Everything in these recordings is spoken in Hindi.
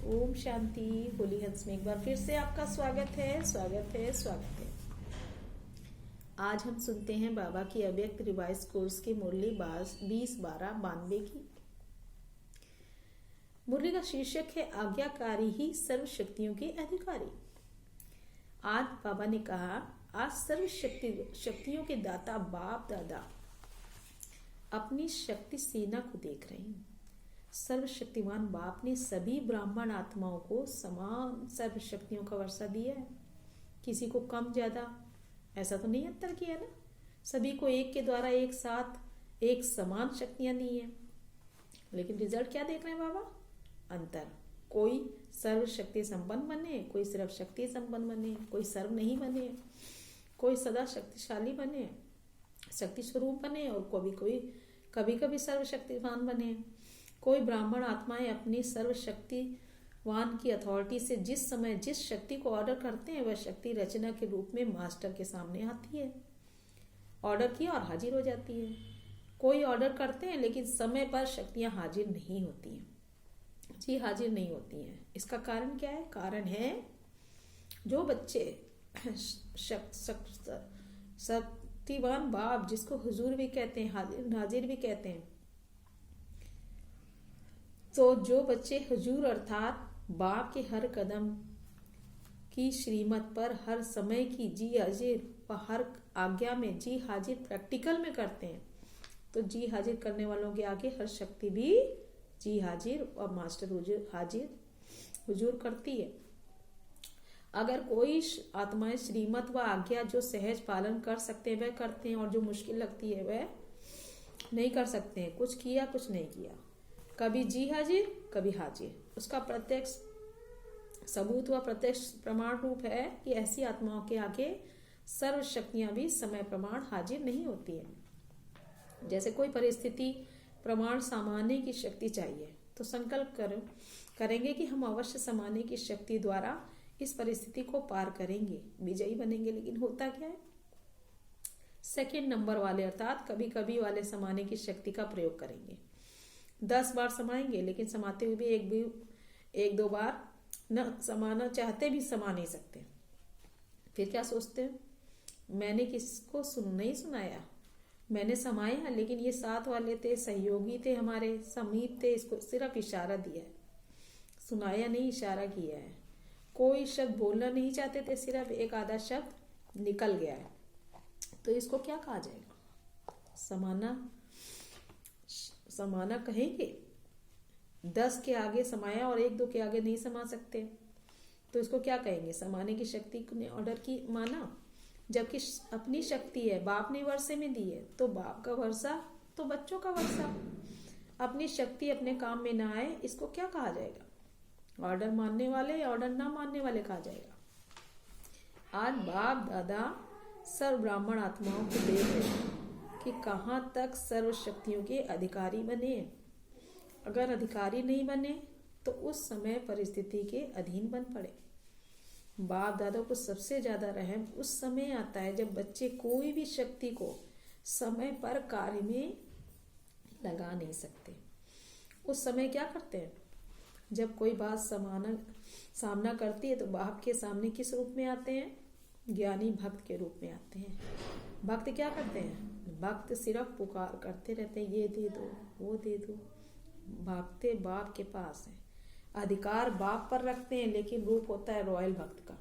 ओम शांति। होली हंस में एक बार फिर से आपका स्वागत है, स्वागत है, स्वागत है। आज हम सुनते हैं बाबा की अव्यक्त रिवाइज कोर्स की मुरली 20/12/92 की। मुरली का शीर्षक है आज्ञाकारी ही सर्व शक्तियों के अधिकारी। आज बाबा ने कहा, आज सर्व शक्तियों के दाता बाप दादा अपनी शक्ति सेना को देख रहे हैं। सर्वशक्तिमान बाप ने सभी ब्राह्मण आत्माओं को समान सर्व शक्तियों का वर्षा दिया है। किसी को कम ज्यादा ऐसा तो नहीं अंतर किया ना। सभी को एक के द्वारा एक साथ एक समान शक्तियां दी हैं। लेकिन रिजल्ट क्या देख रहे हैं बाबा? अंतर। कोई सर्व शक्ति संपन्न बने, कोई सिर्फ शक्ति संपन्न बने, कोई सर्व नहीं बने, कोई सदा शक्तिशाली बने, शक्ति स्वरूप बने, और कभी कभी सर्वशक्तिवान बने। कोई ब्राह्मण आत्माएं अपनी सर्वशक्तिवान की अथॉरिटी से जिस समय जिस शक्ति को ऑर्डर करते हैं वह शक्ति रचना के रूप में मास्टर के सामने आती है। ऑर्डर किया और हाजिर हो जाती है। कोई ऑर्डर करते हैं लेकिन समय पर शक्तियां हाजिर नहीं होती हैं। जी हाजिर नहीं होती हैं। इसका कारण क्या है? कारण है जो बच्चे शक्तिवान बाप, जिसको हुजूर भी कहते हैं, हाजिर भी कहते हैं, तो जो बच्चे हुजूर अर्थात बाप के हर कदम की श्रीमत पर हर समय की जी हाजिर व हर आज्ञा में जी हाजिर प्रैक्टिकल में करते हैं, तो जी हाजिर करने वालों के आगे हर शक्ति भी जी हाजिर और मास्टर हुजूर करती है। अगर कोई आत्माएं श्रीमत व आज्ञा जो सहज पालन कर सकते हैं वह करते हैं, और जो मुश्किल लगती है वह नहीं कर सकते हैं। कुछ किया कुछ नहीं किया, कभी जी हाजिर कभी हाजिर। उसका प्रत्यक्ष सबूत व प्रत्यक्ष प्रमाण रूप है कि ऐसी आत्माओं के आगे सर्व शक्तियां भी समय प्रमाण हाजिर नहीं होती है। जैसे कोई परिस्थिति प्रमाण सामान्य की शक्ति चाहिए, तो संकल्प करेंगे कि हम अवश्य सामान्य की शक्ति द्वारा इस परिस्थिति को पार करेंगे, विजयी बनेंगे। लेकिन होता क्या है? सेकेंड नंबर वाले अर्थात कभी कभी वाले समाने की शक्ति का प्रयोग करेंगे। 10 बार समाएंगे, लेकिन समाते हुए भी एक दो बार न समाना चाहते भी समा नहीं सकते। फिर क्या सोचते हैं? मैंने किसको नहीं सुनाया, मैंने समाया, लेकिन ये साथ वाले थे, सहयोगी थे, हमारे समीप थे, इसको सिर्फ इशारा दिया है, सुनाया नहीं, इशारा किया है। कोई शब्द बोलना नहीं चाहते थे, सिर्फ एक आधा शब्द निकल गया है, तो इसको क्या कहा जाएगा? समाना कहेंगे। 10 के आगे समाया और 1-2 के आगे नहीं समा सकते, तो इसको क्या कहेंगे? समाने की शक्ति ने ऑर्डर की माना, जबकि अपनी शक्ति है, बाप ने वर्षे में दी है, तो बाप का वर्षा तो बच्चों का वर्षा। अपनी शक्ति अपने काम में ना आए, इसको क्या कहा जाएगा? ऑर्डर मानने वाले या ऑर्डर ना मानने वाले कहा जाएगा। आज बाप दादा सर्व ब्राह्मण आत्माओं को देख रहे हैं कि कहाँ तक सर्व शक्तियों के अधिकारी बने। अगर अधिकारी नहीं बने तो उस समय परिस्थिति के अधीन बन पड़े। बाप दादा को सबसे ज्यादा रहम उस समय आता है जब बच्चे कोई भी शक्ति को समय पर कार्य में लगा नहीं सकते। उस समय क्या करते हैं? जब कोई बात सामना करती है तो बाप के सामने किस रूप में आते हैं? ज्ञानी भक्त के रूप में आते हैं। भक्त क्या करते हैं? भक्त सिर्फ पुकार करते रहते हैं, ये दे दो, वो दे दो। भागते बाप के पास है, अधिकार बाप पर रखते हैं, लेकिन रूप होता है रॉयल भक्त का।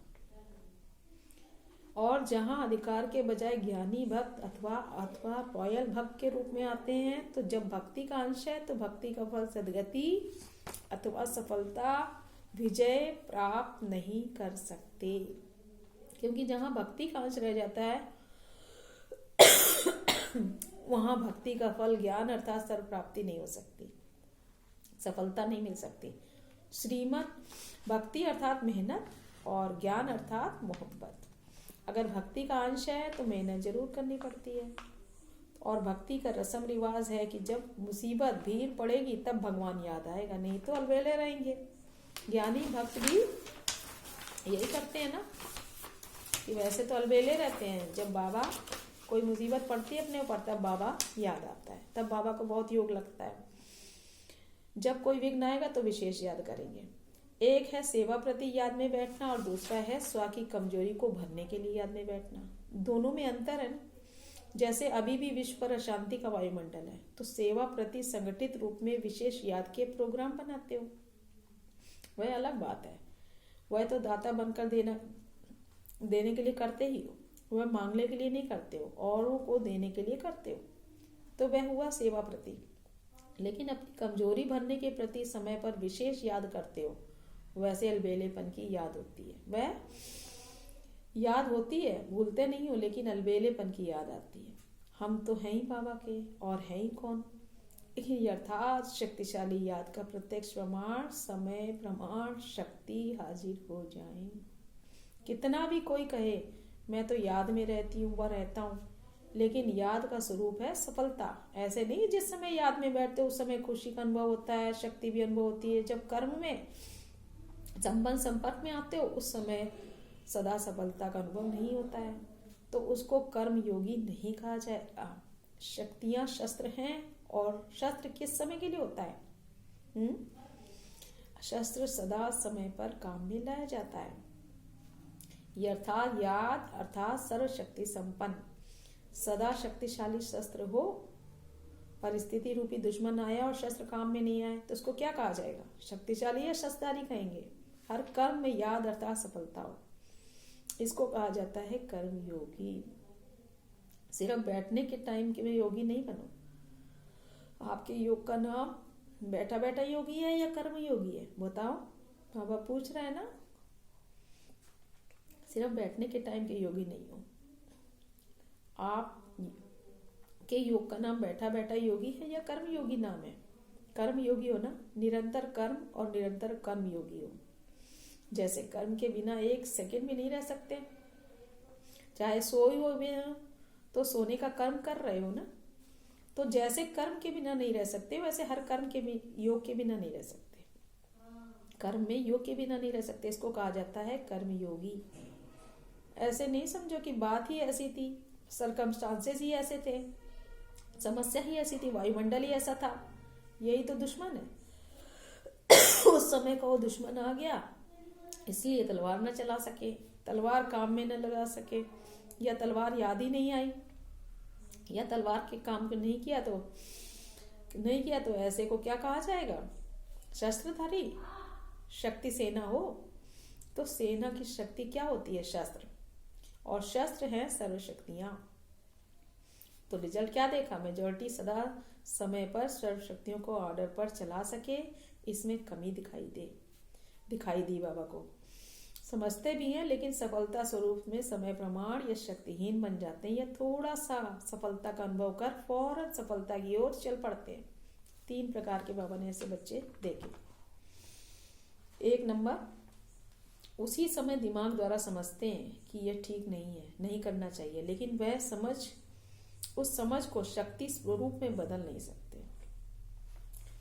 और जहां अधिकार के बजाय ज्ञानी भक्त अथवा रॉयल भक्त के रूप में आते हैं, तो जब भक्ति का अंश है तो भक्ति का फल सदगति अथवा सफलता, विजय प्राप्त नहीं कर सकते। क्योंकि जहां भक्ति का अंश रह जाता है वहां भक्ति का फल ज्ञान अर्थात सर्व प्राप्ति नहीं हो सकती, सफलता नहीं मिल सकती। श्रीमत भक्ति अर्थात मेहनत और ज्ञान अर्थात मोहब्बत। अगर भक्ति का अंश है तो मेहनत जरूर करनी पड़ती है। और भक्ति का रस्म रिवाज है कि जब मुसीबत भीड़ पड़ेगी तब भगवान याद आएगा, नहीं तो अलबेले रहेंगे। ज्ञानी भक्त भी यही करते हैं ना, कि वैसे तो अलबेले रहते हैं, जब बाबा कोई मुसीबत पड़ती है अपने ऊपर तब बाबा याद आता है, तब बाबा को बहुत योग लगता है। जब कोई विघ्न आएगा तो विशेष याद करेंगे। एक है सेवा प्रति याद में बैठना और दूसरा है स्व की कमजोरी को भरने के लिए याद में बैठना। दोनों में अंतर है ना। जैसे अभी भी विश्व पर अशांति का वायुमंडल है, तो सेवा प्रति संगठित रूप में विशेष याद के प्रोग्राम बनाते हो, वह अलग बात है। वह तो दाता बनकर देने के लिए करते ही हो, वह मांगने के लिए नहीं करते हो, औरों को देने के लिए करते हो, तो वह हुआ सेवा प्रति। लेकिन अपनी कमजोरी भरने के प्रति समय पर विशेष याद करते हो, वैसे अलबेलेपन की याद होती है। वह याद होती है, भूलते नहीं हो, लेकिन अलबेलेपन की याद आती है। हम तो हैं ही बाबा के, और हैं ही कौन। अर्थात शक्तिशाली याद का प्रत्यक्ष प्रमाण, समय प्रमाण, शक्ति हाजिर हो जाए। कितना भी कोई कहे मैं तो याद में रहती हूँ, वह रहता हूँ, लेकिन याद का स्वरूप है सफलता। ऐसे नहीं जिस समय याद में बैठते उस समय खुशी का अनुभव होता है, शक्ति भी अनुभव होती है। जब कर्म में संपर्क में आते हो उस समय सदा सफलता का अनुभव नहीं होता है, तो उसको कर्म योगी नहीं कहा जाएगा। शक्तियां शस्त्र हैं, और शस्त्र किस समय के लिए होता है? शस्त्र सदा समय पर काम में लाया जाता है। अर्थात याद अर्थात सर्वशक्ति संपन्न सदा शक्तिशाली शस्त्र हो। परिस्थिति रूपी दुश्मन आया और शस्त्र काम में नहीं आए तो उसको क्या कहा जाएगा? शक्तिशाली या शस्त्रधारी कहेंगे। हर कर्म में याद अर्थात सफलता हो, इसको कहा जाता है कर्म योगी। सिर्फ बैठने के टाइम के में योगी नहीं बनो। आपके योग का नाम बैठा बैठा योगी है या कर्म योगी है? बताओ। बाबा पूछ रहा है ना। सिर्फ बैठने के टाइम के योगी नहीं हो। आप के योग का नाम बैठा बैठा योगी है या कर्म योगी नाम है? कर्म योगी हो ना, निरंतर कर्म और निरंतर कर्म योगी हो। जैसे कर्म के बिना एक सेकंड भी नहीं रह सकते। चाहे सोए हो भी हो तो सोने का कर्म कर रहे हो ना, तो जैसे कर्म के बिना नहीं रह सकते वैसे हर कर्म के भी योग के बिना नहीं रह सकते। कर्म में योग के बिना नहीं रह सकते, इसको कहा जाता है कर्म योगी। ऐसे नहीं समझो कि बात ही ऐसी थी, सर्कमस्टांसेस ही ऐसे थे, समस्या ही ऐसी थी, वायुमंडल ही ऐसा था। यही तो दुश्मन है। उस समय का वो दुश्मन आ गया, इसलिए तलवार न चला सके, तलवार काम में न लगा सके, या तलवार याद ही नहीं आई, या तलवार के काम को नहीं किया तो ऐसे को क्या कहा जाएगा? शस्त्रधारी। शक्ति सेना हो तो सेना की शक्ति क्या होती है? शस्त्र। और शस्त्र है सर्वशक्तियां। तो रिजल्ट क्या देखा? मेजॉरिटी सदा समय पर सर्वशक्तियों को ऑर्डर पर चला सके, इसमें कमी दिखाई दी बाबा को। समझते भी हैं लेकिन सफलता स्वरूप में समय प्रमाण या शक्तिहीन बन जाते हैं, या थोड़ा सा सफलता का अनुभव कर फौरन सफलता की ओर चल पड़ते हैं। 3 प्रकार के बाबा ने ऐसे बच्चे देखे। 1 नंबर, उसी समय दिमाग द्वारा समझते हैं कि यह ठीक नहीं है, नहीं करना चाहिए, लेकिन वह उस समझ को शक्ति स्वरूप में बदल नहीं सकते।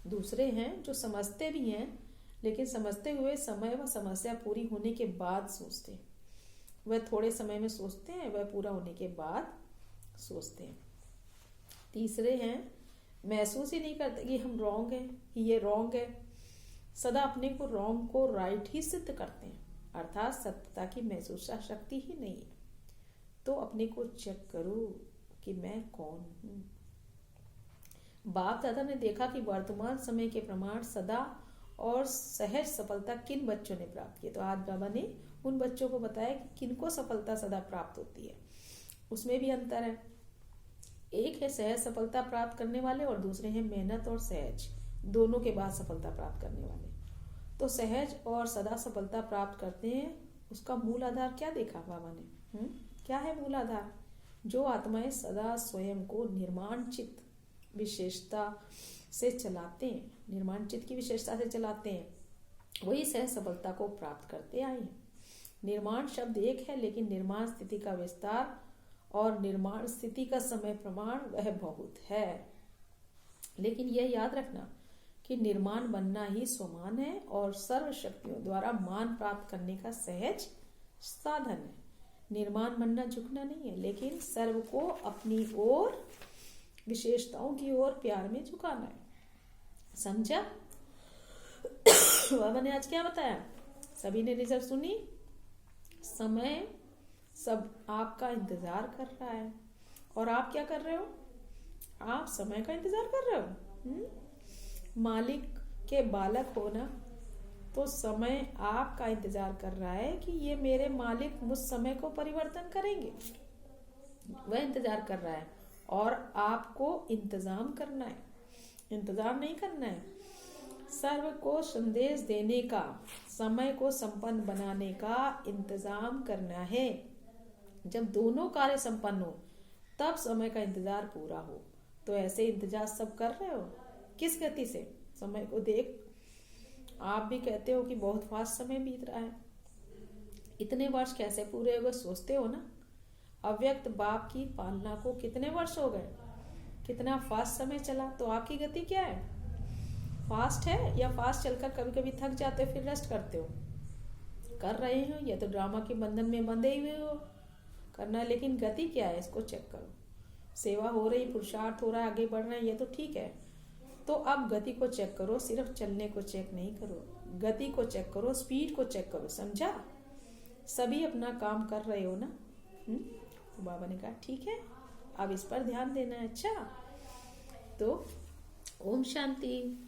दूसरे हैं जो समझते भी हैं लेकिन समझते हुए समय व समस्या पूरी होने के बाद सोचते हैं। वह थोड़े समय में सोचते हैं, वह पूरा होने के बाद सोचते हैं। तीसरे हैं महसूस ही नहीं करते कि हम रॉन्ग है, कि ये रॉन्ग है, सदा अपने को रॉन्ग को राइट ही सिद्ध करते हैं, अर्थात सत्यता की महसूस शक्ति ही नहीं है। तो अपने को चेक करो कि मैं कौन हूं। बाप दादा ने देखा कि वर्तमान समय के प्रमाण सदा और सहज सफलता किन बच्चों ने प्राप्त की। तो आज बाबा ने उन बच्चों को बताया कि किनको सफलता सदा प्राप्त होती है। उसमें भी अंतर है। एक है सहज सफलता प्राप्त करने वाले और दूसरे हैं मेहनत और सहज दोनों के बाद सफलता प्राप्त करने वाले। तो सहज और सदा सफलता प्राप्त करते हैं, उसका मूल आधार क्या देखा बाबा ने? क्या है मूल आधार? जो आत्माएं सदा स्वयं को निर्माण चित्त विशेषता से चलाते हैं, निर्माण चित्त की विशेषता से चलाते हैं, वही सहज सफलता को प्राप्त करते आए हैं। निर्माण शब्द एक है, लेकिन निर्माण स्थिति का विस्तार और निर्माण स्थिति का समय प्रमाण वह बहुत है। लेकिन यह याद रखना कि निर्माण बनना ही स्वमान है और सर्व शक्तियों द्वारा मान प्राप्त करने का सहज साधन है। निर्माण बनना झुकना नहीं है, लेकिन सर्व को अपनी ओर विशेषताओं की ओर प्यार में झुकाना है। समझा? बाबा ने आज क्या बताया, सभी ने रिजल्ट सुनी, समय सब आपका इंतजार कर रहा है और आप क्या कर रहे हो, आप समय का इंतजार कर रहे हो। मालिक के बालक हो ना, तो समय आपका इंतजार कर रहा है कि ये मेरे मालिक मुझ समय को परिवर्तन करेंगे, वह इंतजार कर रहा है और आपको इंतजाम करना है, इंतजार नहीं करना है। सर्व को संदेश देने का, समय को संपन्न बनाने का इंतजाम करना है। जब दोनों कार्य संपन्न हो तब समय का इंतजार पूरा हो। तो ऐसे इंतजार सब कर रहे हो, किस गति से, समय को देख। आप भी कहते हो कि बहुत फास्ट समय बीत रहा है, इतने वर्ष कैसे पूरे हो गए, सोचते हो ना। अव्यक्त बाप की पालना को कितने वर्ष हो गए, कितना फास्ट समय चला, तो आपकी गति क्या है, फास्ट है या फास्ट चलकर कभी कभी थक जाते हो फिर रेस्ट करते हो। कर रहे हो या तो ड्रामा के बंधन में बंधे हुए हो, करना है, लेकिन गति क्या है इसको चेक करो। सेवा हो रही, पुरुषार्थ हो रहा है, आगे बढ़ रहे हैं, ये तो ठीक है। तो अब गति को चेक करो, सिर्फ चलने को चेक नहीं करो, गति को चेक करो, स्पीड को चेक करो, समझा। सभी अपना काम कर रहे हो ना। तो बाबा ने कहा ठीक है, अब इस पर ध्यान देना है। अच्छा, तो ओम शांति।